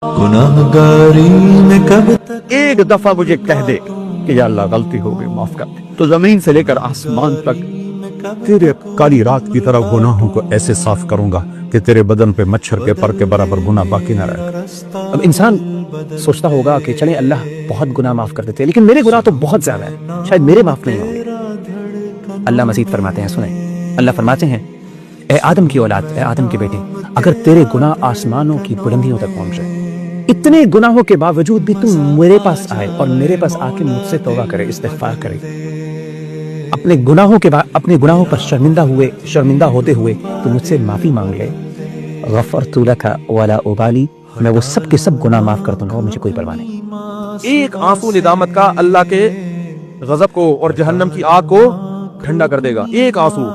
गुनाहगारी में कब तक एक दफा मुझे कह दे कि या अल्लाह गलती हो गई माफ कर दे, तो जमीन से लेकर आसमान तक तेरे काली रात की तरह गुनाहों को ऐसे साफ करूंगा कि तेरे बदन पे मच्छर के पर के बराबर गुनाह बाकी न रहे। अब इंसान सोचता होगा कि चले अल्लाह बहुत गुनाह माफ कर देते हैं, लेकिन मेरे गुनाह तो बहुत ज्यादा है, शायद मेरे माफ नहीं होंगे। अल्लाह मजीद फरमाते हैं, सुने, अल्लाह फरमाते हैं, ए आदम की औलाद, ए आदम के बेटे, अगर तेरे गुनाह आसमानों की बुलंदियों तक पहुंचे, इतने गुनाहों के बावजूद भी तुम मेरे पास आए और मेरे पास आके मुझसे तौबा करे, इस्तिग़फ़ार करे, अपने गुनाहों के बाद अपने गुनाहों पर शर्मिंदा होते हुए तुम मुझसे माफी मांग ले, गफ़रतु लका वला उबाली, मैं वो सब के सब गुनाह माफ कर दूंगा और मुझे कोई परवाह नहीं। एक आंसू निदामत का अल्लाह के गजब को और जहन्नम की आग को ठंडा कर देगा, एक आंसू,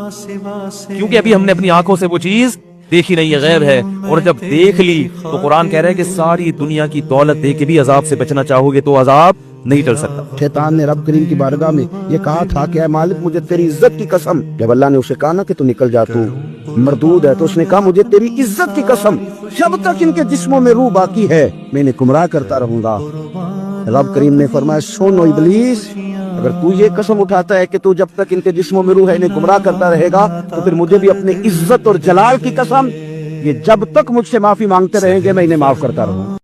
क्योंकि अभी हमने अपनी आंखों से वो चीज देखी नहीं है, गैब है, और जब देख ली तो कुरान कह रहा है कि सारी दुनिया की दौलत दे के भी अजाब से बचना चाहोगे तो अजाब नहीं टल सकता। शैतान ने रब करीम की बारगाह में ये कहा था कि ऐ मालिक मुझे तेरी इज्जत की कसम, जब अल्लाह ने उसे कहा ना कि तू निकल जा, तू मरदूद है, तो उसने कहा मुझे तेरी इज्जत की कसम, जब तक इनके जिस्मों में रूह बाकी है मैं इन्हें गुमराह करता रहूंगा। रब करीम ने फरमाया, सुनो इब्लीस, अगर तू ये कसम उठाता है कि तू जब तक इनके जिस्मों में रूह है इन्हें गुमराह करता रहेगा, तो फिर मुझे भी अपनी इज्जत और जलाल की कसम, ये जब तक मुझसे माफी मांगते रहेंगे मैं इन्हें माफ करता रहूंगा।